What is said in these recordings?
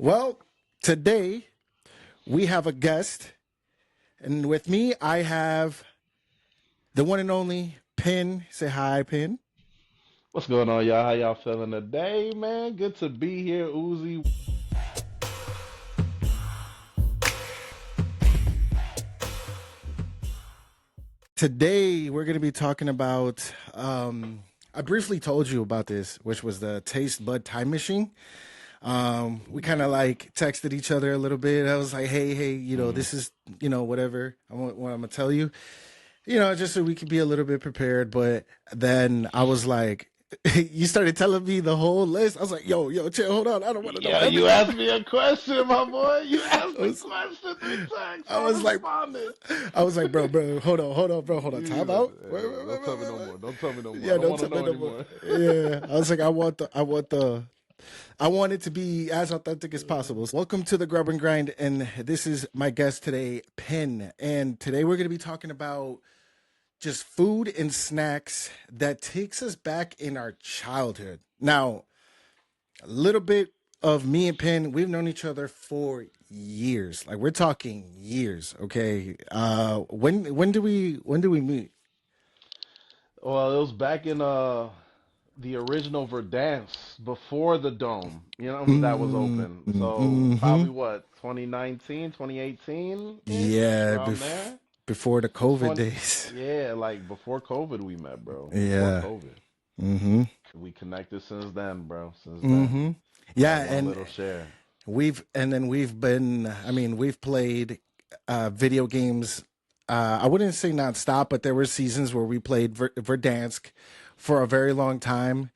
Well, today we have a guest, and with me I have the one and only Pin. Say hi, Pin. What's going on, y'all? How y'all feeling today, man? Good to be here, Uzi. Today we're going to be talking about. I briefly told you about this, which was the Tastebud Time-Machine. We kind of like texted each other a little bit. I was like, hey, Mm. this is, whatever I want, what I'm gonna tell you, just so we could be a little bit prepared. But then I was like, you started telling me the whole list. I was like, yo, chill, hold on. I don't want to know Yeah, you everything. asked me a question, my boy. You I asked a was, question through text. I I was like, responded. bro, hold on, bro, hold on. Time out. Don't tell me no more. Don't tell me no more. I Yeah, don't don't want to tell me know no more. anymore. Yeah, I was like, I want it to be as authentic as possible. Welcome to the Grub Grind, and this is my guest today, Penn. And today we're going to be talking about just food and snacks that takes us back in our childhood. Now, a little bit of me and Penn, we've known each other for years. Like we're talking years, okay? When do we meet? Well, it was back in the original Verdance before the dome, that was open. So Mm-hmm. probably what, 2019, 2018-ish, Yeah, around there. before the It's COVID fun. days. Yeah, like before COVID we met, bro. Before Yeah. COVID. Mm-hmm. We connected since then, bro. Since then. Mm-hmm. That Yeah, one and little share. we've been. I mean, we've played video games. I wouldn't say nonstop, but there were seasons where we played Verdansk for a very long time.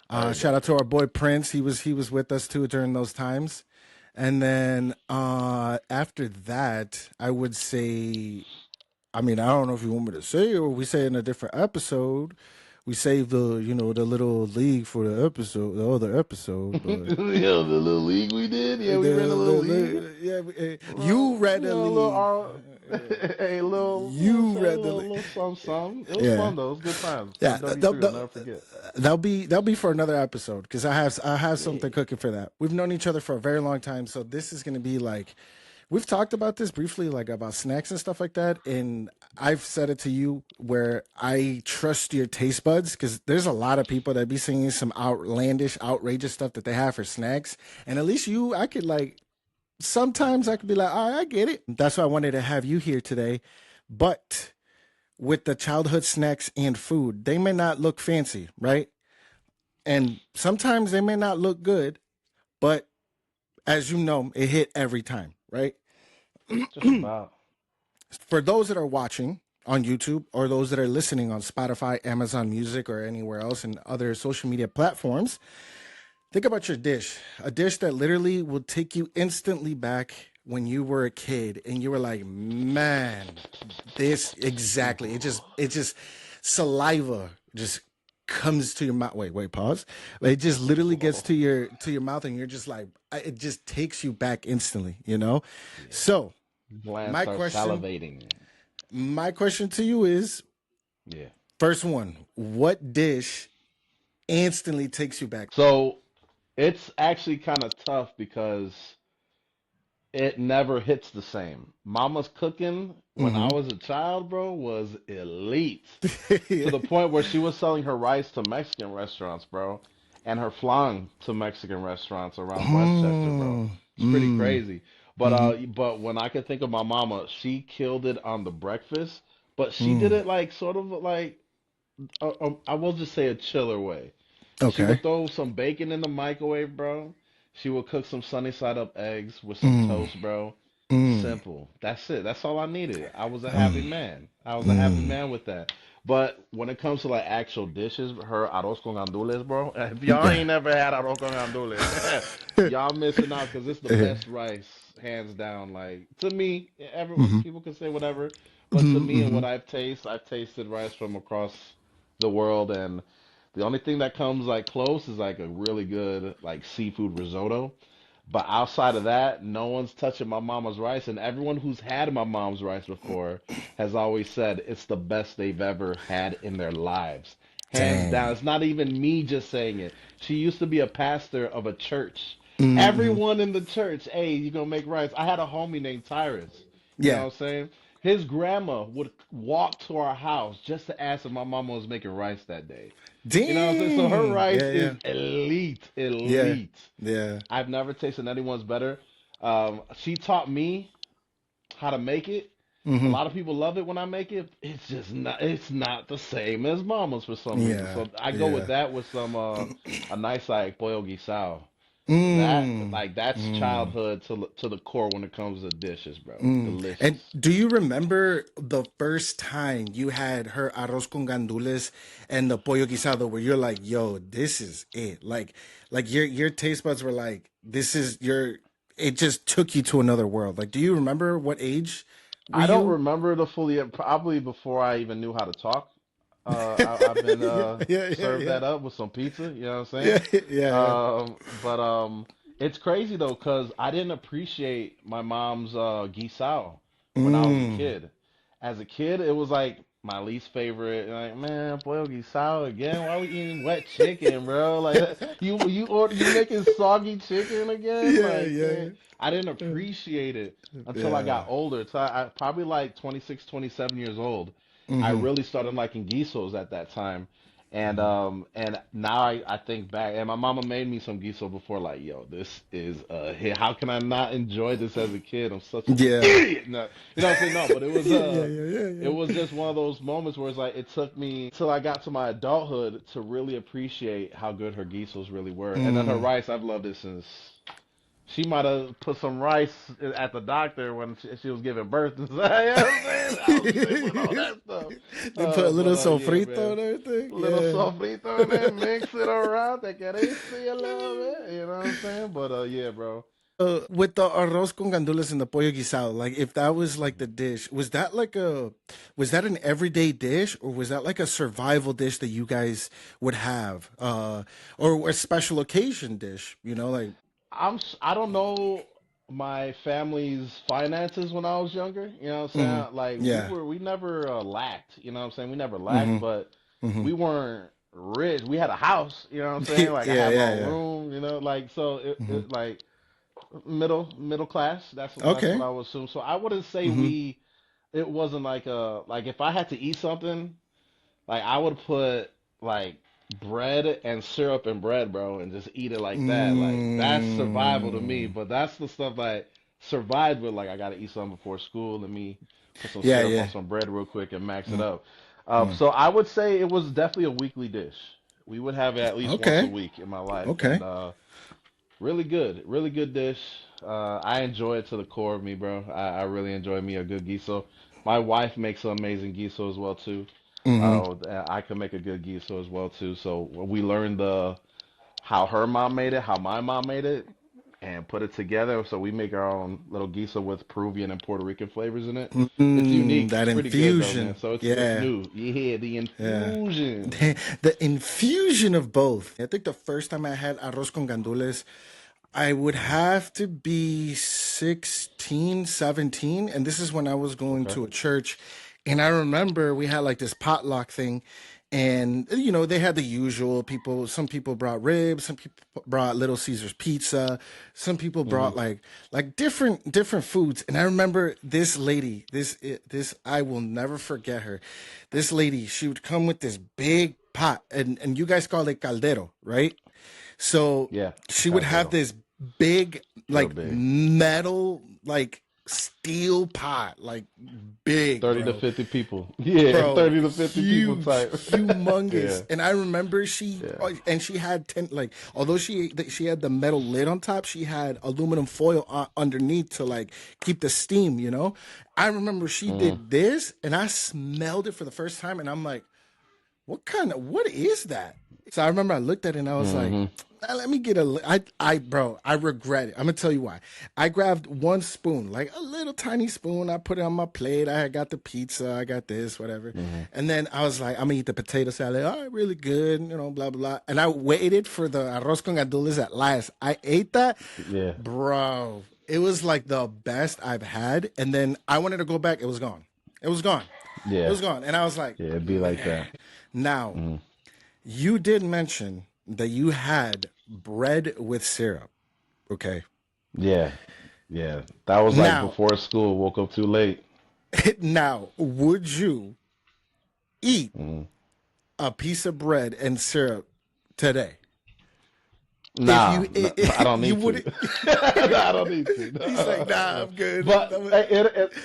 There you Shout go. out to our boy Prince. He was with us too during those times. And then after that, I would say, I mean, I don't know if you want me to say it or we say in a different episode. We saved the little league for the other episode, but Yeah, the little league we did. Yeah, we ran a little league. yeah, you Well, read the a little league. a little, You say a read the little, league. little something, something. It was Yeah, fun though. It was good times. yeah. Playing W3, I'll never forget. That'll be for another episode because I have something Yeah. cooking for that. We've known each other for a very long time, so this is gonna be like we've talked about this briefly, like about snacks and stuff like that. And I've said it to you where I trust your taste buds because there's a lot of people that be singing some outlandish, outrageous stuff that they have for snacks, and at least I could like sometimes I could be like, all right, I get it. That's why I wanted to have you here today. But with the childhood snacks and food, they may not look fancy, right? And sometimes they may not look good, but as you know, it hit every time, right? Just about. For those that are watching on YouTube or those that are listening on Spotify, Amazon Music, or anywhere else and other social media platforms, think about your dish. A dish that literally will take you instantly back when you were a kid and you were like, man, this exactly. It just saliva just comes to your mouth. Wait, pause. It just literally gets Whoa. to your mouth and you're just like it just takes you back instantly. Yeah. So, Gland my starts question salivating. my question to you is Yeah. first one, what dish instantly takes you back? So it's actually kind of tough because it never hits the same. Mama's cooking when I Mm-hmm. was a child, bro, was elite. To the point where she was selling her rice to Mexican restaurants, bro, and her flan to Mexican restaurants around Westchester, bro. mm, It's pretty mm, crazy. But mm-hmm, but when I could think of my mama, she killed it on the breakfast, but she did mm. it like sort of like I will just say a chiller way. She Okay. would throw some bacon in the microwave, bro. She would cook some sunny side up eggs with some Mm, toast, bro. mm, Simple. That's it. That's all I needed. I was a happy mm, man. I was a happy mm. man with that. But when it comes to like actual dishes, her arroz con gandules, bro. If y'all ain't never had arroz con gandules, y'all missing out because it's the Yeah. best rice, hands down. Like to me, every Mhm, people can say whatever, but to mhm, me and what mhm. I've tasted rice from across the world, and the only thing that comes like close is like a really good like seafood risotto. But outside of that, no one's touching my mama's rice, and everyone who's had my mom's rice before has always said it's the best they've ever had in their lives. Hands down. Dang. It's not even me just saying it. She used to be a pastor of a church, Mm-hmm. Everyone in the church, hey, you gonna make rice? I had a homie named Tyrus. You know Yeah. what I'm saying? His grandma would walk to our house just to ask if my mama was making rice that day. You know what I'm saying? So her Dang. rice Yeah, yeah. is elite, Yeah. elite. Yeah. I've never tasted anyone's better. She taught me how to make it. A Mm-hmm. lot of people love it when I make it. It's not the same as mama's for some reason. Yeah. So I go with Yeah. that with some a nice like pollo guisado. That Mm. like that's Mm. childhood to the core when it comes to dishes, bro. Mm. And Delicious. do you remember the first time you had her arroz con gandules and the pollo guisado where you're like, yo, this is it. Like your taste buds were like, this is your it just took you to another world. Like, do you remember what age were I don't you? remember the fully probably before I even knew how to talk. I've been Yeah, yeah, yeah, served yeah. that up with some pizza. You know what I'm saying? Yeah, yeah, yeah. But it's crazy though, cause I didn't appreciate my mom's gisao when I was a Mm. kid. As a kid, it was like my least favorite. Like, man, boiled gisao again? Why we eating wet chicken, bro? Like, you making soggy chicken again? Yeah, Like, yeah. I didn't appreciate it until I Yeah. got older. So I probably like 26, 27 years old. I Mm-hmm. really started liking gisos at that time. And now I think back, and my mama made me some giso before, like, yo, this is a hit. How can I not enjoy this as a kid? I'm such an Yeah. idiot. No, you know what I'm saying? No, but Yeah, yeah, yeah, it yeah, was just one of those moments where it's like it took me till I got to my adulthood to really appreciate how good her gisos really were. yeah. And then her Mm. rice, I've loved it since she might have put some rice at the doctor when she was giving birth. You know what I'm saying? I was she put all that stuff. They put a little Yeah, sofrito man. and everything. Little Yeah. sofrito in there, mix it around, take it easy a little bit. You know what I'm saying? But yeah, bro. With the arroz con gandules and the pollo guisado, like if that was like the dish, was that an everyday dish or was that like a survival dish that you guys would have, or a special occasion dish? You know, like. I don't know my family's finances when I was younger. You know what Hmm. I'm saying? Like Yeah. we never lacked. You know what I'm saying? We never lacked, Hmm. but Hmm. we weren't rich. We had a house. You know what I'm Yeah, saying? Like I yeah, had my own yeah. room. You know, like so Hmm. it like middle class. That's what Okay. I would assume. So I wouldn't say Hmm. we. It wasn't like a like if I had to eat something, like I would put like bread and syrup and bread, bro, and just eat it like that. Like that's survival to me. Mm. But that's the stuff I survived with. Like I gotta eat something before school. Let me put some Yeah, syrup on yeah. some bread real quick and max it Mm, up. mm. So I would say it was definitely a weekly dish. We would have it at least once a Okay. week in my life, Okay. and really good dish. I enjoy it to the core of me, bro. I really enjoy me a good giso. My wife makes an amazing giso as well too. Hmm. I can make a good giso as well too. So we learned the how her mom made it, how my mom made it, and put it together. So we make our own little giso with Peruvian and Puerto Rican flavors in it. It's Mm, unique. that It's pretty good though, man. infusion. So it's Yeah. new. Yeah, the Yeah. infusion. The infusion of both. I think the first time I had arroz con gandules, I would have to be 16, 17, and this is when I was going Okay. to a church. And I remember we had like this potluck thing, and they had the usual people. Some people brought ribs, some people brought Little Caesars pizza, some people Hmm. brought like different foods. And I remember this lady, this I will never forget her. This lady, she would come with this big pot, and you guys call it caldero, right? So Yeah, she would have Caldero. this big, Real like big. metal, like steel pot, like big, 30 to bro. 50 people. Yeah, Bro, 30 to 50 people huge, type. humongous. Yeah. And I remember she, Yeah. and she had 10, like, although she had the metal lid on top, she had aluminum foil underneath to like keep the steam, you know? I remember she Hmm. did this and I smelled it for the first time and I'm like, what is that? So I remember I looked at it and I was like, Hmm. Let me get bro, I regret it. I'm gonna tell you why. I grabbed one spoon, like a little tiny spoon. I put it on my plate. I got the pizza. I got this, whatever. Hmm. And then I was like, I'm gonna eat the potato salad. All right, really good, blah, blah, blah. And I waited for the arroz con gandules at last. I ate that, Yeah. bro. It was like the best I've had. And then I wanted to go back. It was gone. It was gone. It Yeah. was gone. And I was like, Yeah, it'd be like man. that. Now, Hmm. you did mention that you had bread with syrup. Okay. Yeah, yeah. That was like Now, before school. Woke up too late. now, would you eat Mm. a piece of bread and syrup today? If Nah, you, no, I don't you need to. wouldn't. No, I don't need to. He's like, nah, No. I'm good. But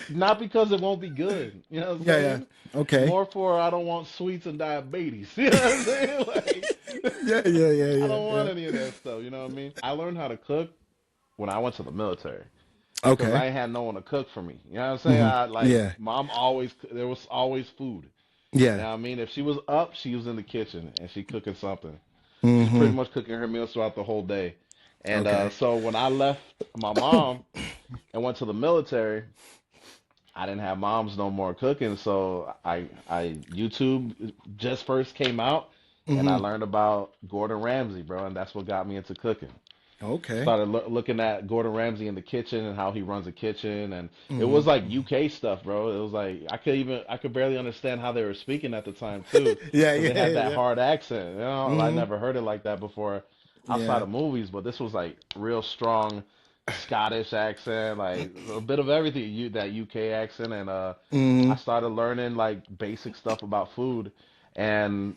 not because it won't be good. You know what I'm Yeah, yeah. saying? Okay. More for I don't want sweets and diabetes. You know what I'm saying? Like, Yeah, yeah, yeah, I yeah, don't want yeah. any of that stuff. You know what I mean? I learned how to cook when I went to the military because Okay. I ain't had no one to cook for me. You know what I'm saying? Hmm. I like Yeah, mom always there was always food. You yeah. know what I mean? If she was up, she was in the kitchen and she cooking something. She's Hmm. pretty much cooking her meals throughout the whole day. And Okay. so when I left my mom and went to the military, I didn't have moms no more cooking. So I YouTube just first came out and I Hmm. learned about Gordon Ramsay, bro, and that's what got me into cooking. Okay. Started looking at Gordon Ramsay in the kitchen and how he runs a kitchen, and it was Hmm. like UK stuff, bro. It was like I could barely understand how they were speaking at the time too, Yeah, because yeah, they had that yeah. hard accent. I Hmm. never heard it like that before outside Yeah. of movies, but this was like real strong Scottish accent, like a bit of everything. That UK accent, and I Hmm. started learning like basic stuff about food, and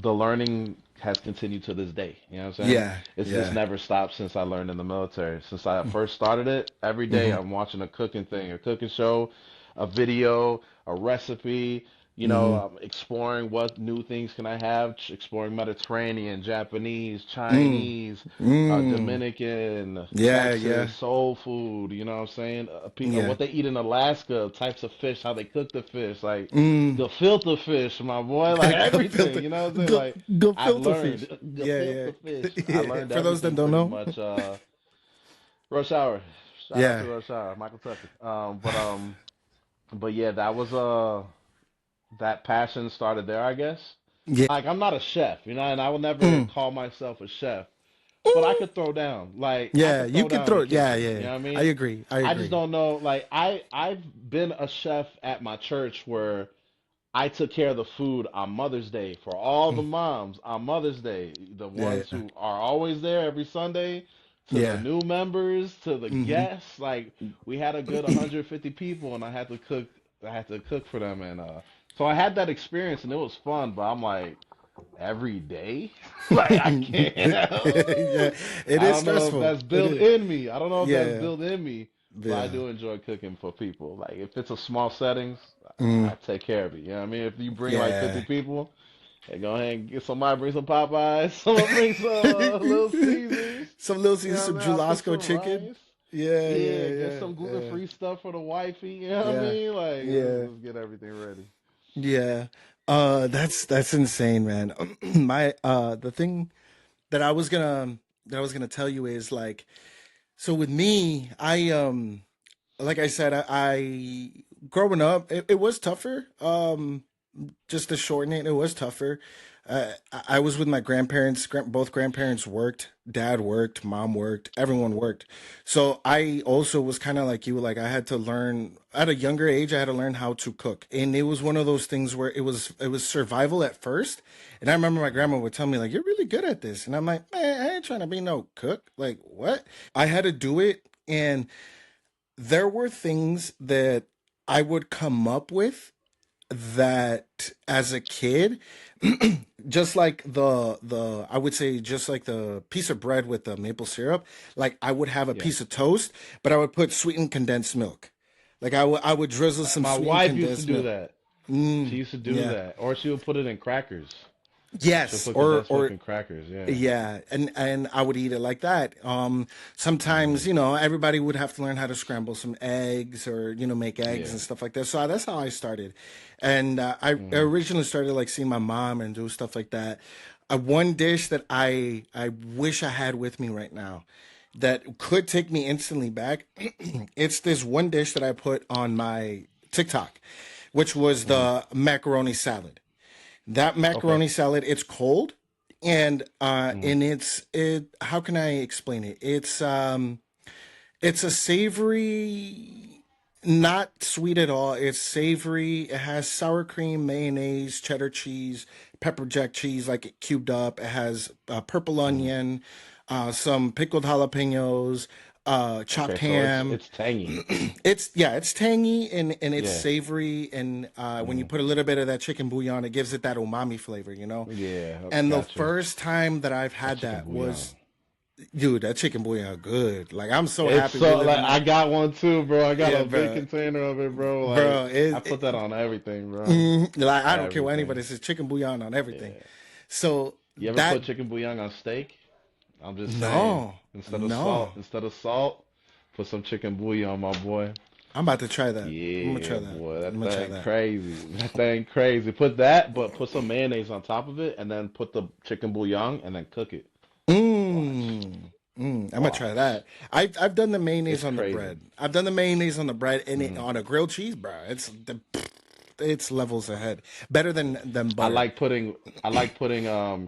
the learning has continued to this day. You know what I'm saying? Yeah, It's just yeah. never stopped since I learned in the military. Since I first started it, every day Hmm. I'm watching a cooking thing, a cooking show, a video, a recipe. Hmm. I'm exploring what new things can I have, exploring Mediterranean, Japanese, Mm. Chinese, Mm. Dominican, Yeah, Texas, yeah. soul food. You know what I'm saying? Yeah. What they eat in Alaska, types of fish, how they cook the fish, like Mm. gefilte fish, my boy, like Go everything. filter. You know what I'm saying? Go Like go I've filter learned fish. Yeah, yeah. gefilte fish. I Yeah. learned For those that everything don't pretty know. much. Rush Hour. Shout out to Yeah. Rush Hour, Michael Tucker. But yeah, that was that passion started there, I guess. Yeah. Like I'm not a chef, and I will never Mm. call myself a chef, but I Mm. could throw down. Like I Yeah, could you throw could down in throw the it. Yeah, kitchen. You yeah. know what I I mean? agree. I I just agree. don't know. Like I've been a chef at my church where I took care of the food on Mother's Day for all the Mm. moms on Mother's Day, the Yeah, ones yeah. who are always there every Sunday, to the Yeah. new members, to the Hmm. guests. Like we had a good 150 people, and I had to cook. I had to cook for them, and so I had that experience, and it was fun. But I'm like, every day, like I can't. Yeah, it I is don't know if stressful. that's It built is. in me. I don't know if that's Yeah. built in me, but I Yeah. do enjoy cooking for people. Like if it's a small settings, Mm. I take care of it. You know what I mean? If you bring like 50 Yeah. people, hey, go ahead and get somebody bring some Popeyes, someone bring some Little Caesars. Some little You Caesar, know some what I mean? I'll cook Julasco some chicken. rice. Yeah, yeah, Yeah, get yeah, some yeah, gluten-free stuff for the wifey. You know what I yeah, mean? Like yeah, let's get everything ready. yeah. That's insane, man. My the thing that I was gonna tell you is like, so with me, like I said, I growing up, it was tougher. Just to shorten it, it was tougher. I was with my grandparents. Both grandparents worked. Dad worked. Mom worked. Everyone worked. So I also was kind of like you. Like I had to learn at a younger age. I had to learn how to cook, and it was one of those things where it was survival at first. And I remember my grandma would tell me like, "You're really good at this," and I'm like, "Man, I ain't trying to be no cook. Like what?" I had to do it, and there were things that I would come up with that as a kid, just like the I would say just like the piece of bread with the maple syrup, like I would have a Yeah. piece of toast, but I would put sweetened condensed milk. Like I would drizzle some My sweetened wife used to condensed do milk. that. She Mm, used to do yeah. that, or she would put it in crackers. She'll Yes, put or condensed milk or in crackers. Yeah. yeah, and I would eat it like that. Sometimes, Hmm. everybody would have to learn how to scramble some eggs or, make eggs Yeah. and stuff like that. So that's how I started. And I Hmm. originally started like seeing my mom and do stuff like that. One dish that I wish I had with me right now that could take me instantly back. It's this one dish that I put on my TikTok, which was Hmm. the macaroni salad. That Okay. macaroni salad, it's cold, and Hmm. and it. How can I explain it? It's a savory, not sweet at all. It's savory. It has sour cream, mayonnaise, cheddar cheese, pepper jack cheese, like it cubed up. It has purple Hmm. onion. some pickled jalapenos, chopped Okay, so it's ham. it's tangy. It's tangy and it's Yeah. savory, and when you Mm. put a little bit of that chicken bouillon, it gives it that umami flavor, you know. Yeah, And the got you. first time that I've That had chicken that bouillon. was, dude, that chicken bouillon good. Like I'm so It's happy we so live like in I that. got one too, bro. I got Yeah, a big bro, container of it, bro. Like bro. I put that on everything, bro. Like I don't care what anybody Everything. says, chicken bouillon on everything. Yeah. So You ever that put chicken bouillon on steak? I'm just saying. no, no. Instead of salt, put some chicken bouillon, my boy. I'm about to try that. I'm gonna Yeah, try that. boy, I'm that gonna try thing that. crazy. That thing crazy. Put that, but put some mayonnaise on top of it, and then put the chicken bouillon, and then cook it. Watch, I'm gonna try watch. that. I've done the mayonnaise It's on the crazy. bread. I've done the mayonnaise on the bread and Hmm. on a grilled cheese, bro. It's levels ahead. Better than I butter. like putting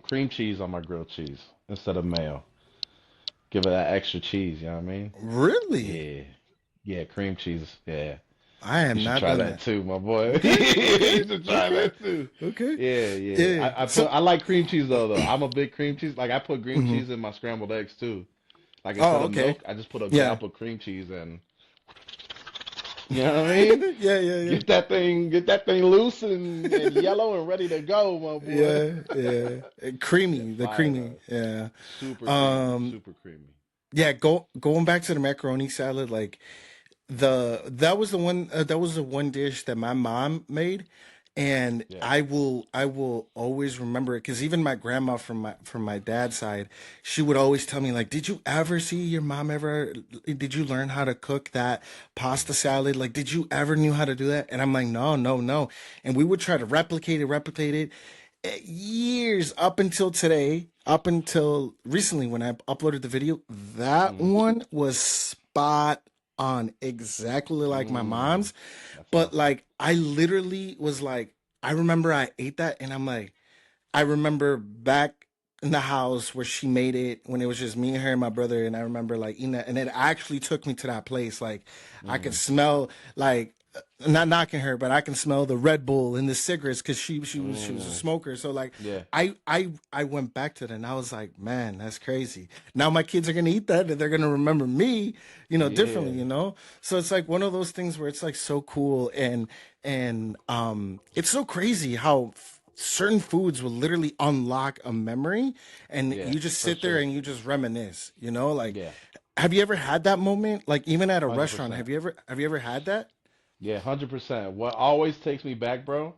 cream cheese on my grilled cheese instead of mayo. Give it that extra cheese. You know what I mean? Really? Yeah, yeah, cream cheese. Yeah. I have You should not try done that that. too, my boy. Okay, You okay, should try okay, that too. okay. Yeah, yeah. Yeah. I like cream cheese though. I'm a big cream cheese. Like I put cream Mhm. cheese in my scrambled eggs too. Like Oh, instead of okay. milk, I just put a Yeah. gallop of cream cheese and you know what I mean? Yeah, yeah, yeah. Get that thing loose and yellow and ready to go, my boy. Yeah, yeah. Yeah, Creamy, the fire creamy. though. Yeah. Super creamy, Um, super creamy. yeah, going back to the macaroni salad, like that was the one dish that my mom made, and Yeah. I will always remember it because even my grandma from my dad's side, she would always tell me like, did you ever see your mom ever, did you learn how to cook that pasta salad, like did you ever knew how to do that? And I'm like, no, no, no. And we would try to replicate it, years up until today, up until recently when I uploaded the video. That Mm, one was spot on, exactly like my mm, mom's. that's But awesome. like I literally was like, I remember I ate that and I'm like, I remember back in the house where she made it when it was just me and her and my brother, and I remember like eating that, and it actually took me to that place. Like I could Hmm. smell like, not knocking her, but I can smell the Red Bull and the cigarettes because she was a Mm, smoker. So like yeah. I went back to that and I was like, man, that's crazy. Now my kids are gonna eat that and they're gonna remember me, differently, Yeah. So it's like one of those things where it's like so cool, and it's so crazy how certain foods will literally unlock a memory, and Yeah, you just for sit there sure. and you just reminisce, like, Yeah, have you ever had that moment, like even at a restaurant? 100%. Have you ever had that? Yeah, 100%. What always takes me back, bro,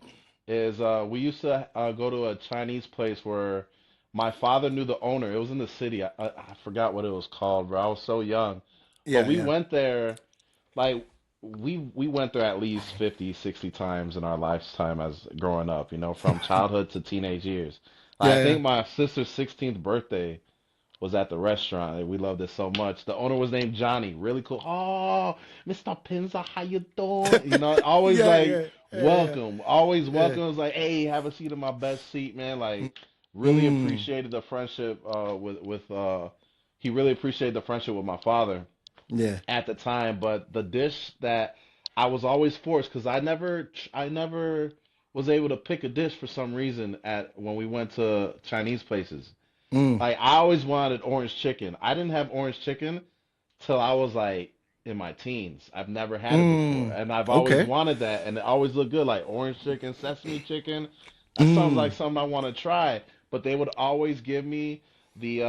is we used to go to a Chinese place where my father knew the owner. It was in the city. I forgot what it was called, bro. I was so young. But Yeah, we yeah. went there, like, we went there at least 50, 60 times in our lifetime as growing up, from childhood to teenage years. Like, I Yeah, yeah. think my sister's 16th birthday was at the restaurant. And we loved it so much. The owner was named Johnny. Really cool. Oh, Mr. Pinza, how you doing? Always Yeah, like yeah, yeah, yeah, welcome. Always yeah. welcome. It was like, hey, have a seat in my best seat, man. Like, really Mm, appreciated the friendship with he really appreciated the friendship with my father yeah. at the time. But the dish that I was always forced because I never was able to pick a dish for some reason at when we went to Chinese places. Mm, Like I always wanted orange chicken. I didn't have orange chicken till I was like in my teens. I've never had it before, mm. and I've always Okay. wanted that, and it always looked good, like orange chicken, sesame chicken. That sounds like Mm. something I want to try. But they would always give me the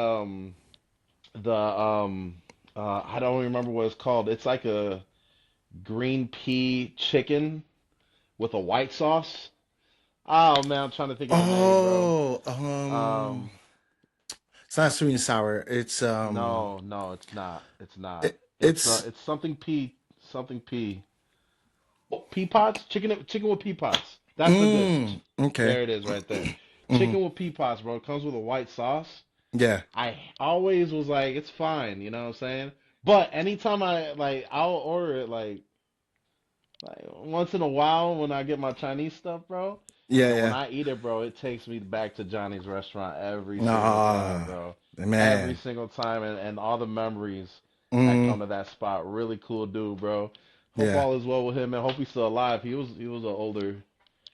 I don't remember what it's called. It's like a green pea chicken with a white sauce. Oh man, I'm trying to think of the name, bro. Oh, Um, it's not sweet and sour. It's No, no, it's not. It's not. it's It's something pea. Oh, pea pods? Chicken with pea pods. That's the dish. okay. There it is right there. Hmm. Chicken with pea pods, bro. It comes with a white sauce. Yeah. I always was like, it's fine, you know what I'm saying? But anytime I'll order it like once in a while when I get my Chinese stuff, bro. Yeah, And when yeah. I eat it, bro, it takes me back to Johnny's restaurant every single time, Ah, bro. Every man. single time, and all the memories that Hmm. come to that spot. Really cool dude, bro. Hope Yeah. all is well with him, and hope he's still alive. He was a older,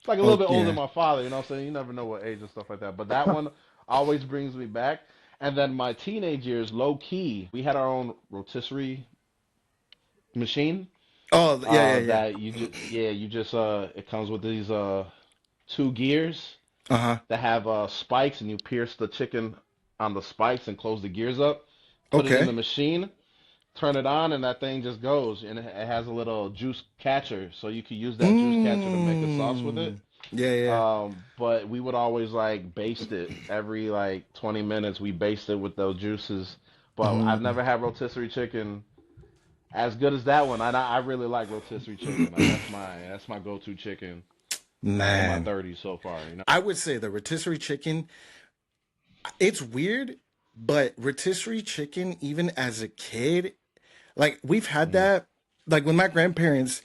like a little Oh, bit older than yeah. my father. You know what I'm saying? You never know what age and stuff like that. But that one always brings me back. And then my teenage years, low key, we had our own rotisserie machine. Oh yeah, yeah, That you just yeah, you just it comes with these two gears yeah. Uh-huh. that have spikes, and you pierce the chicken on the spikes and close the gears up. Put it in the Okay. machine, turn it on, and that thing just goes. And it has a little juice catcher, so you can use that juice catcher to make a sauce with it. Mm. Yeah, yeah. But we would always like baste it every like 20 minutes. We baste it with those juices. But I've Mm. never had rotisserie chicken as good as that one. I really like rotisserie chicken. Like that's my go-to chicken in my Man, 30s so far. You know. I would say the rotisserie chicken, it's weird, but rotisserie chicken, even as a kid, like we've had Hmm. that, like with my grandparents,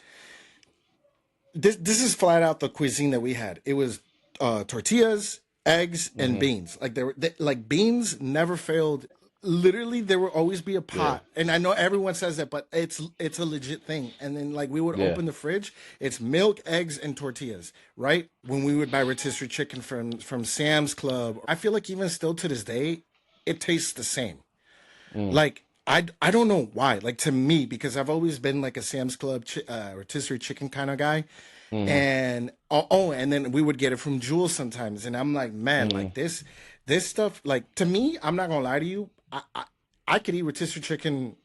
this is flat out the cuisine that we had. It was tortillas, eggs, and Hmm. beans. Like like beans never failed. Literally, there will always be a Yeah. pot, and I know everyone says that, but it's a legit thing. And then like we would Yeah. open the fridge, it's milk, eggs, and tortillas. Right when we would buy rotisserie chicken from Sam's Club, I feel like even still to this day, it tastes the same. Mm. Like I don't know why. Like to me, because I've always been like a Sam's Club rotisserie chicken kind of guy, Hmm. and oh, and then we would get it from Jules sometimes, and I'm like, man, Hmm. like this stuff, like to me, I'm not gonna lie to you, I could eat rotisserie chicken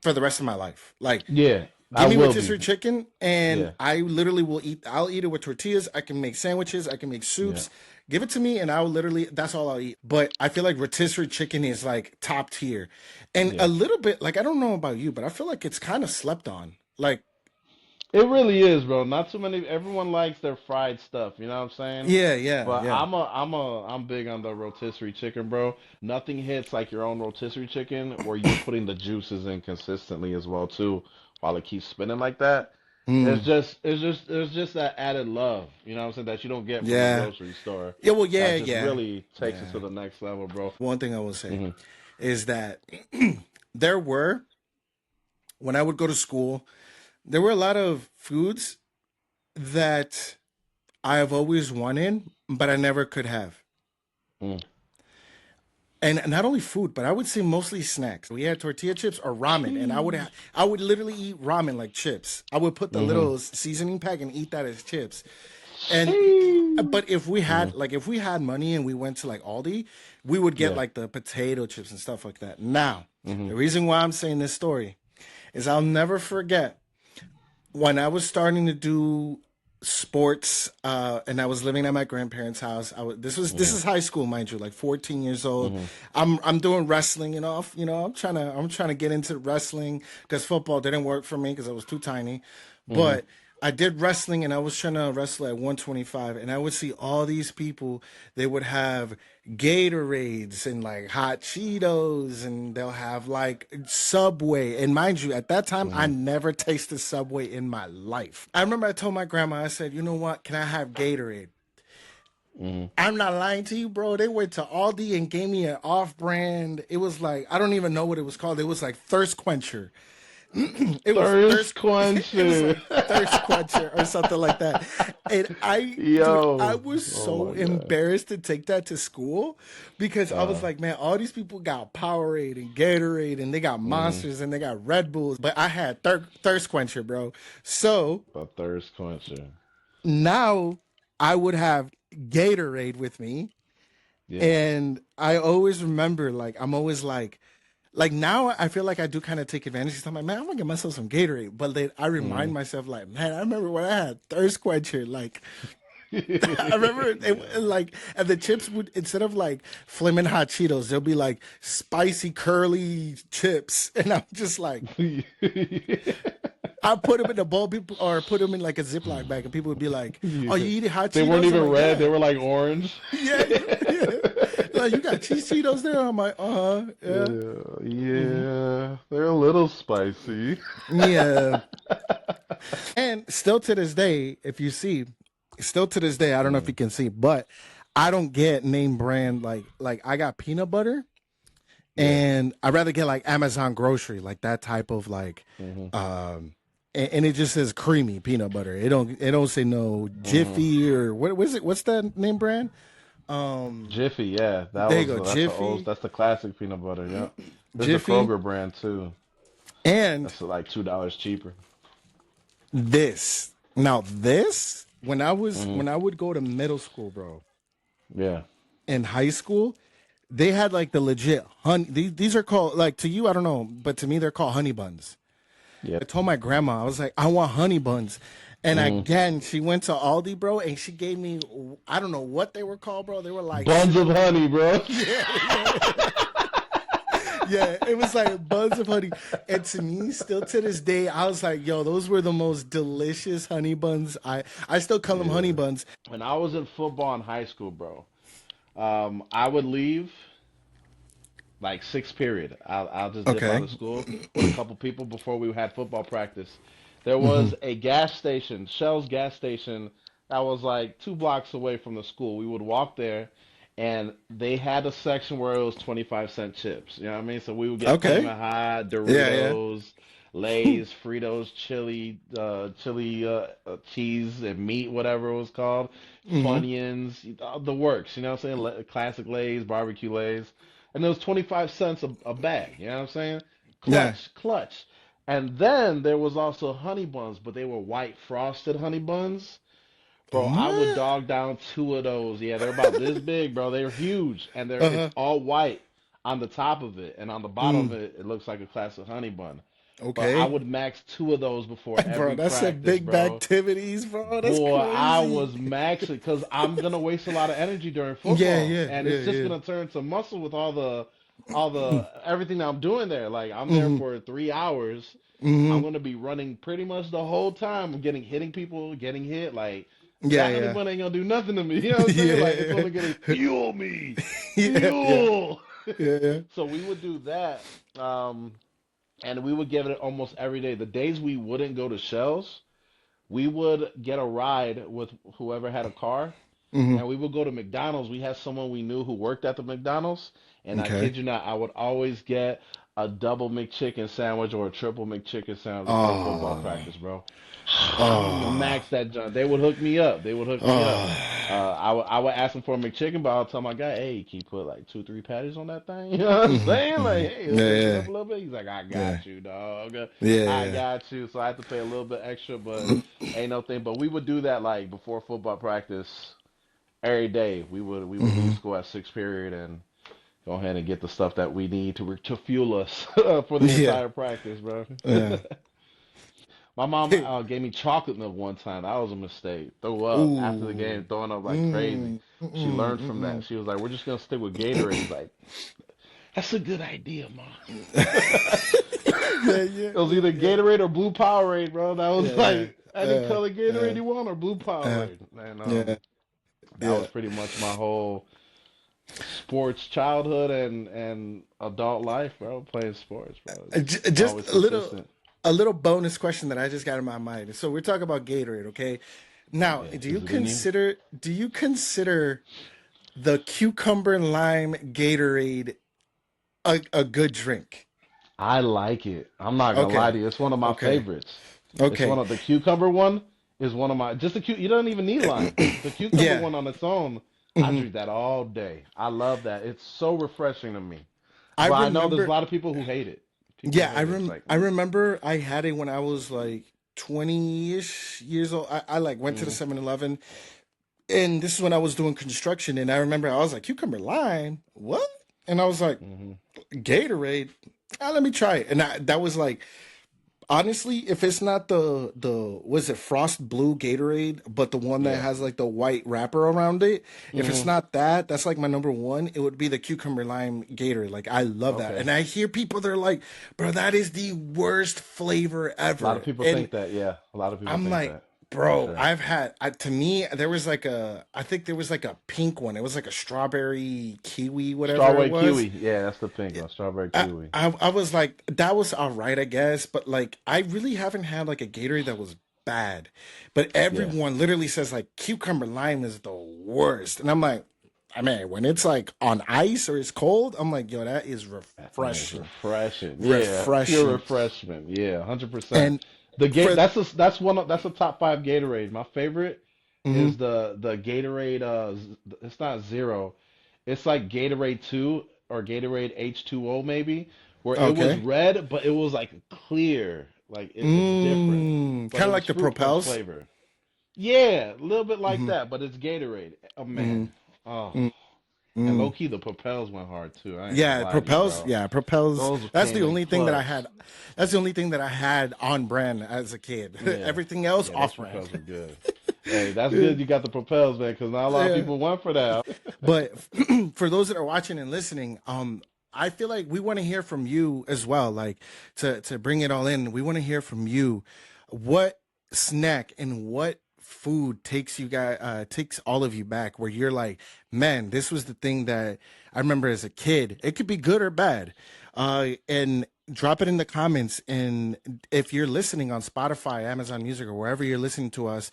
for the rest of my life. Like, Yeah. I give me will be. rotisserie chicken, and Yeah. I literally will eat. I'll eat it with tortillas. I can make sandwiches. I can make Yeah. soups. Give it to me, and I'll literally. That's all I'll eat. But I feel like rotisserie chicken is like top tier, and a Yeah. little bit like I don't know about you, but I feel like it's kind of slept on. Like, It really is, bro. Not too many. Everyone likes their fried stuff. You know what I'm saying? yeah, yeah, But yeah. I'm big on the rotisserie chicken, bro. Nothing hits like your own rotisserie chicken where you're putting the juices in consistently as well too, while it keeps spinning like that. Mm, It's just that added love, you know what I'm saying, that you don't get from the yeah, grocery store. yeah. Well, That yeah, just yeah, really takes it to yeah. the next level, bro. One thing I will say Hmm. is that there were when I would go to school, there were a lot of foods that I have always wanted, but I never could have. Mm. And not only food, but I would say mostly snacks. We had tortilla chips or ramen, and Sheesh. I would literally eat ramen like chips. I would put the Hmm. little seasoning pack and eat that as chips. And Sheesh. but if we Hmm. had if we had money and we went to like Aldi, we would get Yeah. like the potato chips and stuff like that. Now, Hmm. the reason why I'm saying this story is I'll never forget when I was starting to do sports, and I was living at my grandparents' house. This Hmm. is high school, mind you, like 14 years old. Hmm. I'm doing wrestling, I'm trying to get into wrestling because football didn't work for me because I was too tiny. Hmm. But I did wrestling and I was trying to wrestle at 125, and I would see all these people. They would have Gatorades and like hot Cheetos, and they'll have like Subway. And mind you, at that time, I Hmm. never tasted Subway in my life. I remember I told my grandma, I said, you know what? Can I have Gatorade? Hmm. I'm not lying to you, bro. They went to Aldi and gave me an off brand. It was like, I don't even know what it was called. It was like Thirst Quencher. It was Thirst thirst. It was quencher. like thirst quencher or something like that. And dude, I Yo. was Oh so my God. embarrassed to take that to school because I was Uh, like, man, all these people got Powerade and Gatorade and they got hmm. Monsters and they got Red Bulls, but I had thirst quencher, bro. So A thirst quencher. now I would have Gatorade with me, Yeah. and I always remember, like, I'm always like now I feel like I do kind of take advantage. 'Cause I'm like, man, I'm gonna get myself some Gatorade. But then I remind Hmm. myself, like, man, I remember when I had thirst quencher. Like, I remember like, and the chips would, instead of like flaming hot Cheetos, they'll be like spicy curly chips, and I'm just like, I put them in the bowl, people, or put them in like a Ziploc bag, and people would be like, "Oh, you Yeah. eating hot They weren't Cheetos?" I'm even like, red. They "Yeah, were like orange. yeah, yeah." Like, you got cheese Cheetos there? I'm like, yeah, Yeah, hmm, yeah, they're a little spicy. yeah. And still to this day, if you see, still to this day, I don't know if you Mm, can see, but I don't get name brand like I got peanut butter, yeah. and I'd rather get like Amazon grocery, like that type of like Hmm. and it just says creamy peanut butter. It don't say no Hmm. Jiffy or what was it? What's that name brand? Jiffy, yeah, There you go, Jiffy, that's the classic peanut butter. Yeah, there's the Jiffy, Kroger brand too. and That's like $2 cheaper. this. Now this, Hmm. when I would go to middle school, bro, Yeah. in high school, they had like the legit honey. These are called like to you, I don't know, but to me they're called honey buns. I Yep. told my grandma, I was like, I want honey buns. And Hmm. again, she went to Aldi, bro, and she gave me, I don't know what they were called, bro. They were like, Buns of honey, bro. yeah, yeah, yeah. It was like buns of honey. And to me, still to this day, I was like, yo, those were the most delicious honey buns. I still call them honey Yeah. buns. When I was in football in high school, bro, I would leave like sixth period. I'll just dip out Okay. of school with a couple people before we had football practice. There Hmm. was a gas station, Shell's gas station, that was like 2 blocks away from the school. We would walk there, and they had a section where it was 25-cent chips. You know what I mean? So we would get Okay. Flamin' Hot, Yeah, Doritos, Lay's, Fritos, chili, cheese and meat, whatever it was called, yeah. Hmm. Funyuns, the works. You know what I'm saying? Classic Lay's, barbecue Lay's, and it was 25 cents a bag. You know what I'm saying? Yeah. Clutch, clutch. And then there was also honey buns, but they were white frosted honey buns. Bro, I would What? dog down two of those. Yeah, they're about this big, bro. They're huge, and it's Uh-huh. all white on the top of it, and on the bottom of Mm. it, it looks like a classic honey bun. But I Okay. would max two of those before Bro, every that's some practice, big bro. activities, bro. That's Boy, I crazy. was maxing because I'm gonna waste a lot of energy during Yeah, football, yeah, and yeah, it's just yeah. gonna turn to muscle with all the everything that I'm doing there. Like I'm there Hmm. for 3 hours. I'm Hmm. gonna be running pretty much the whole time. I'm hitting people, getting hit. Like Yeah, that honey yeah. bun ain't gonna do nothing to me. You know what I'm saying? Like it's Yeah. only gonna fuel me, Yeah, yeah, fuel. yeah, yeah. So we would do that, and we would give it almost every day. The days we wouldn't go to Shells, we would get a ride with whoever had a car, Hmm. and we would go to McDonald's. We had someone we knew who worked at the McDonald's, and I Okay. kid you not, I would always get a double McChicken sandwich or a triple McChicken sandwich before football Oh, practice, bro. oh, Max that junk. They would hook me up. They would hook me up. oh. I would ask them for a McChicken, but I'll tell my guy, hey, can you put like two, three patties on that thing? You know what I'm Hmm. saying? Hmm. Like, hey, it'll mix it Yeah, up a little bit. He's like, I yeah, got you, dog. yeah, I yeah, got you. So I have to pay a little bit extra, but ain't no thing. But we would do that like before football practice every day. We would yeah. leave school at sixth period and go ahead and get the stuff that we need to fuel us for the Yeah, entire practice, bro. yeah. My mom gave me chocolate milk one time. That was a mistake. Threw up after the game, Ooh. throwing up like crazy. Mm, She mm, learned from mm, that. She was like, "We're just gonna stick with Gatorade." He's like, "That's a good idea, mom." yeah, It yeah, was yeah, either yeah, Gatorade or Blue Powerade, bro. That was yeah, yeah. like any color Gatorade Uh, you want or Blue uh, Powerade. And yeah, that yeah. was pretty much my whole sports childhood and adult life, bro. Playing sports, bro. Just Always consistent. a little bonus question that I just got in my mind. So we're talking about Gatorade, okay? Now, Yeah, is it in you? do you consider the cucumber lime Gatorade a good drink? I like it. I'm not gonna lie Okay, to you. It's one of my okay, favorites. It's one okay. of the cucumber one is one of my just the You don't even need lime. The cucumber Yeah. one on its own, I Hmm. drink that all day. I love that. It's so refreshing to me. I But I know there's a remember. lot of people who hate it. People Yeah, hate it. It's like, I remember I had it when I was like 20-ish years old. I like went to the mm, 7-Eleven, and this is when I was doing construction, and I remember I was like, cucumber lime, what? And I was like, hmm Gatorade. Ah, let me try it. And that was like, honestly, if it's not the was it Frost Blue Gatorade, but the one that yeah, has like the white wrapper around it, if it's hmm not that, that's like my number one. It would be the cucumber lime Gatorade. Like I love that, okay. and I hear people they're like, "Bro, that is the worst flavor A lot of ever," people and think that. Yeah, a lot of people I'm think like. that for Bro, sure. I've had to me there was like I think there was like a pink one. It was like a strawberry kiwi, whatever it Strawberry was. kiwi. Yeah, that's the pink one. Strawberry I, kiwi. I was like that was all right, I guess, but like I really haven't had like a Gatorade that was bad. But Yeah, everyone literally says like cucumber lime is the worst, and I'm like, I mean, when it's like on ice or it's cold, I'm like, yo, that is that thing is refreshing, refreshing. Yeah, pure refreshing. refreshment. Yeah, 100%. And The gate for that's a top five Gatorade. My favorite. Mm-hmm. is the Gatorade. It's not zero. It's like Gatorade 2 or Gatorade H2O maybe, where it was Okay. red, but it was like clear. Like it's different, but Kind of it was like the fruit punch propels. flavor. Yeah, a little bit like Mm-hmm. that, but it's Gatorade. Oh Mm-hmm. man. Oh, and Mm-hmm. low key the propels went hard too. I ain't gonna Yeah, lie to you, propels. bro. Yeah, propels. Those That's the came in only thing that I clutch. had. That's the only thing that I had on brand as a kid. Yeah, Everything else yeah, those off brand. propels were good. Hey, that's Yeah. good you got the propels, man, because not a lot of Yeah. people went for that. But for those that are watching and listening, I feel like we want to hear from you as well. Like to bring it all in, we want to hear from you. What snack and what food takes you guys takes all of you back where you're like, man, this was the thing that I remember as a kid. It could be good or bad. And drop it in the comments. And if you're listening on Spotify, Amazon Music, or wherever you're listening to us,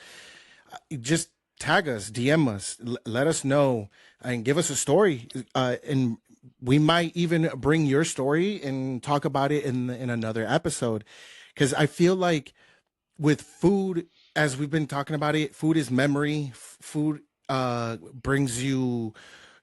just tag us, DM us, let us know, and give us a story. And we might even bring your story and talk about it in another episode. Because I feel like with food, as we've been talking about it, food is memory. Food brings you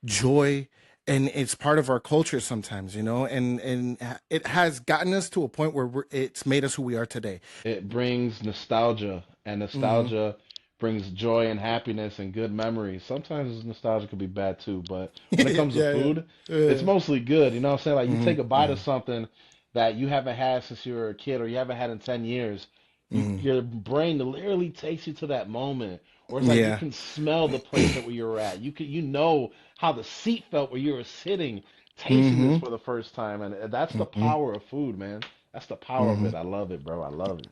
joy, and it's part of our culture sometimes, and it has gotten us to a point where it's made us who we are today. It brings nostalgia, and Hmm. nostalgia brings joy and happiness and good memories. Sometimes nostalgia could be bad too, but when it Yeah, comes to yeah, food, it's yeah. mostly good. You know what I'm saying? Like you take a bite of Hmm. something that you haven't had since you were a kid or you haven't had in 10 years. Hmm. Your brain literally takes you to that moment where it's like you Yeah. can smell the place that where you were at. You know how the seat felt where you were sitting, tasting this Hmm. for the first time, and that's the Hmm. power of food, man. That's the power of Hmm. it. I love it, bro. I love it.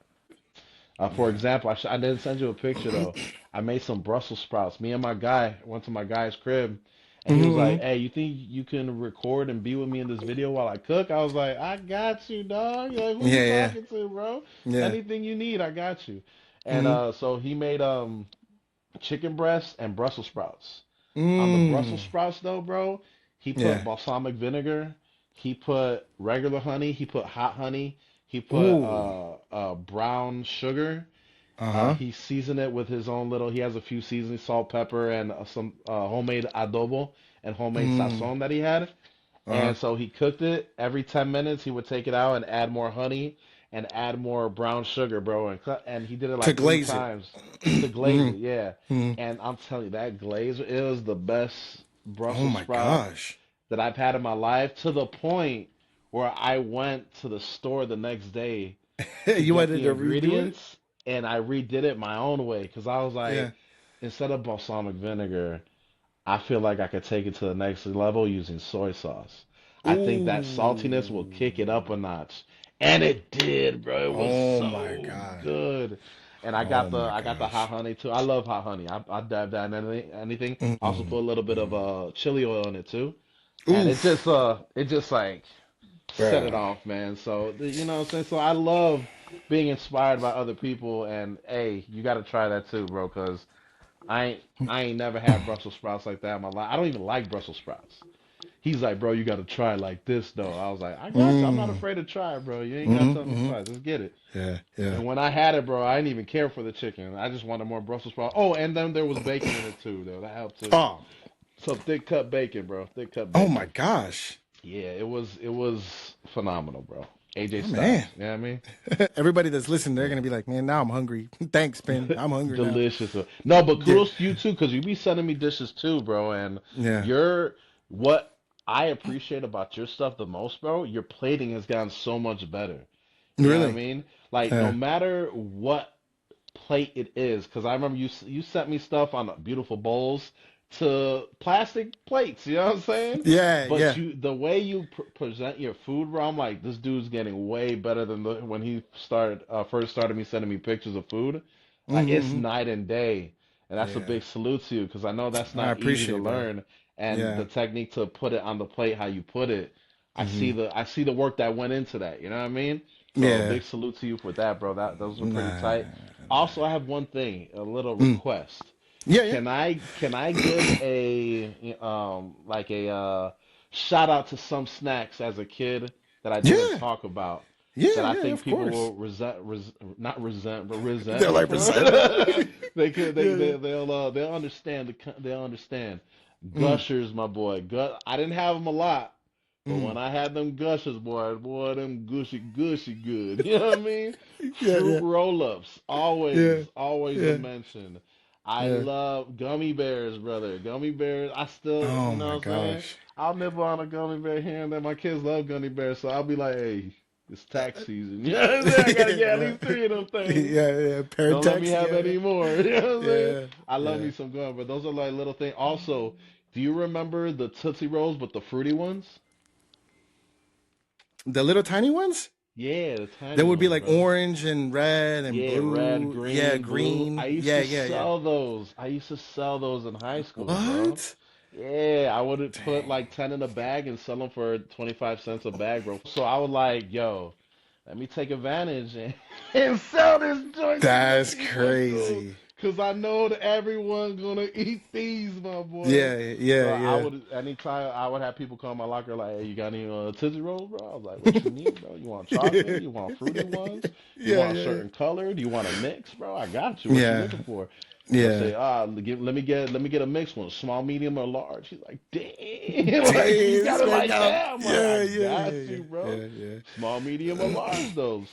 For Yeah. example, I didn't send you a picture though. I made some Brussels sprouts. Me and my guy went to my guy's crib, and he was like, Hmm. "Hey, you think you can record and be with me in this video while I cook?" I was like, "I got you, dog. Like, who you Yeah, yeah, talking to, bro? yeah. Anything you need, I got you." And Hmm. so he made chicken breast and Brussels sprouts. On the Brussels Mm. sprouts though, bro, he put Yeah. balsamic vinegar, he put regular honey, he put hot honey, he put Ooh. brown sugar. Uh-huh. He seasoned it with his own little. He has a few seasonings, salt, pepper, and some homemade adobo and homemade Mm. sazon that he had. Uh-huh. And so he cooked it. Every 10 minutes, he would take it out and add more honey and add more brown sugar, bro. And he did it To like three glaze it. times to glaze Hmm. it, yeah. Hmm. And I'm telling you, that glaze, it was the best Oh Brussels my sprout gosh. that I've had in my life, to the point where I went to the store the next day to You get wanted the to redo it? ingredients, and I redid it my own way because I was Yeah. like, instead of balsamic vinegar, I feel like I could take it to the next level using soy sauce. I think that saltiness will kick it up a Ooh. notch. And it did, bro. It was Oh my so God. good. And Oh my I got the hot gosh. honey too. I love hot honey. I dab that in anything. I also Mm. put a little bit of Mm. chili oil in it too. And Oof. it just like set it Bruh. off, man. So you know what I'm saying? So I love being inspired by other people, and hey, you got to try that too, bro, cuz I ain't never had Brussels sprouts like that in my life. I don't even like Brussels sprouts. He's like, bro, you got to try it like this though. I was like, I got you. I'm not Mm. afraid to try it, bro. You ain't got to tell me Mm-hmm. twice. Let's get it. Yeah, yeah. And when I had it, bro, I didn't even care for the chicken. I just wanted more Brussels sprouts. Oh, and then there was bacon in it too, though. That helped too. Oh, So thick cut bacon, bro. Thick cut oh my bacon. gosh. Yeah, it was phenomenal, bro. AJ Oh man. Styles. You know what I mean? Everybody that's listening, they're Yeah. gonna be like, man, now I'm hungry. Thanks, Ben. I'm hungry now. Delicious. No, but Yeah. kudos to you too, because you be sending me dishes too, bro. And Yeah. you're what I appreciate about your stuff the most, bro. Your plating has gotten so much better. You know what I Really? mean? Like no Yeah. matter what plate it is, because I remember you sent me stuff on beautiful bowls to plastic plates. You know what I'm saying? Yeah, But yeah. you, the way you present your food, bro, I'm like, this dude's getting way better than when he started first started me sending me pictures of food. Like it's Mm-hmm. night and day, and that's a Yeah. big salute to you because I know that's I not easy to appreciate that. learn, and Yeah. the technique to put it on the plate how you put it. Mm-hmm. I see the work that went into that. You know what I mean? So Yeah. big salute to you for that, bro. That those are pretty Nah. tight. Also, I have one thing, a little Mm. request. Yeah, yeah. Can I give a like a shout out to some snacks as a kid that I didn't Yeah. talk about? Yeah, that I yeah, think of people course. will not resent, but resent They're me like for. percent. They Yeah, yeah. they'll understand they'll understand. Mm, Gushers, my boy. I didn't have them a lot, but when mm. I had them gushers, boy, them gushy good. You know what I mean? Yeah, Fruit yeah, roll-ups, yeah, always a yeah, mention. I yeah. love gummy bears, brother. Gummy bears. I still, Oh you know my what I'm saying? gosh. I'll nibble on a gummy bear here and there. My kids love gummy bears, so I'll be like, hey, it's tax season. You know what I'm saying? I gotta get at Yeah, least three of them things. yeah, yeah. Don't let me Paratex. have Yeah, any more. You know what I'm saying? yeah, I love yeah. me some gum, but those are like little things. Also, do you remember the Tootsie Rolls, but the fruity ones? The little tiny ones. Yeah, the That tiny would be ones, like bro. orange and red and Yeah, red, blue. Yeah, green, blue. I green. used Yeah, to yeah, yeah. sell those. I used to sell those in high school, bro. What? Yeah, I would put Dang. like 10 in a bag and sell them for 25 cents a bag, bro. So I was like, yo, let me take advantage and, and sell this joint to the That's people in school. crazy. Cause I know that everyone gonna eat these, my boy. Yeah, So yeah, I yeah. would, anytime I would have people come in my locker like, hey, you got any Tootsie Rolls, bro? I was like, what you need, bro? You want chocolate? You want fruity ones? You Yeah, want a yeah, certain color? Do you want a mix, bro? I got you. What you yeah, looking for? They'll yeah. say, let me get a mixed one, small, medium, or large. He's like, damn, Damn, like you got this it man like got. that. I'm like, I Yeah, yeah, got yeah, you, yeah, bro. yeah, yeah. Small, medium, or large, those.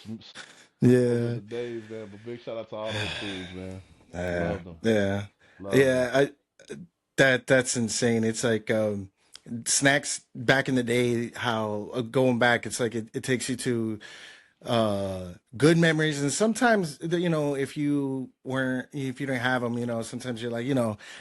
Those are Yeah, the days, man. But big shout out to all those foods, man. yeah, Love them, yeah, love them. yeah. That's insane. It's like snacks back in the day. How going back, it's like it takes you to good memories, and sometimes if you don't have them, sometimes you're like,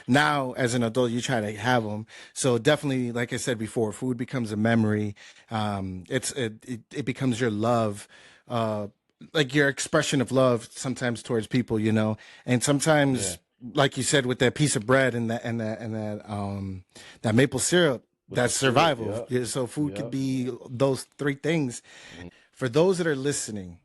now as an adult you try to have them. So definitely, like I said before, food becomes a memory. It becomes your love, uh like your expression of love sometimes towards people, and Yeah, sometimes, like you said, with that piece of bread and that maple syrup, with the that's syrup. survival. Yep, Yeah, so food could yep. be those three things. For those that are listening,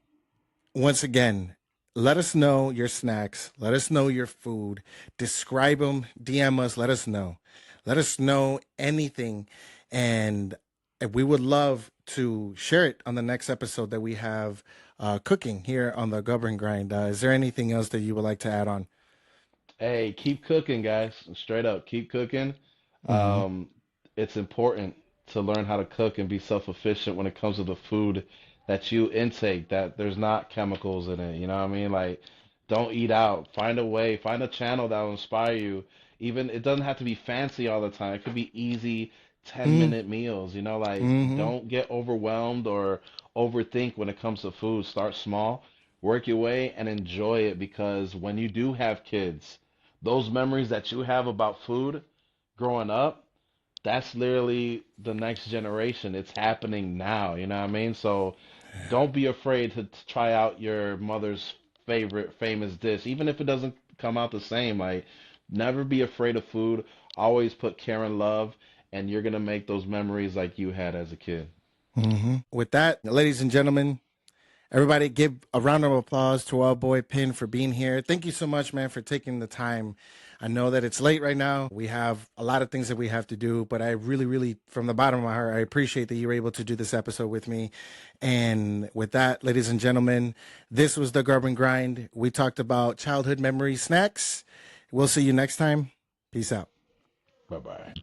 once again, let us know your snacks. Let us know your food. Describe them. DM us. Let us know. Let us know anything. And we would love to share it on the next episode that we have cooking here on the Grub Grind. Is there anything else that you would like to add on? Hey, keep cooking, guys. Straight up, keep cooking. Mm-hmm. Um, it's important to learn how to cook and be self-sufficient when it comes to the food that you intake, that there's not chemicals in it. You know what I mean? Like, don't eat out. Find a way, find a channel that will inspire you. Even it doesn't have to be fancy all the time. It could be easy 10-minute meals. Like, Mm-hmm. don't get overwhelmed or overthink when it comes to food. Start small, work your way, and enjoy it because when you do have kids, those memories that you have about food growing up, that's literally the next generation. It's happening now, you know what I mean? So don't be afraid to try out your mother's favorite famous dish, even if it doesn't come out the same. Like, never be afraid of food. Always put care and love, and you're gonna make those memories like you had as a kid. Mm-hmm. With that, ladies and gentlemen, everybody give a round of applause to our boy Pin for being here. Thank you so much, man, for taking the time. I know that it's late right now. We have a lot of things that we have to do, but I really, really, from the bottom of my heart, I appreciate that you were able to do this episode with me. And with that, ladies and gentlemen, this was the Grub and Grind. We talked about childhood memory snacks. We'll see you next time. Peace out. Bye bye.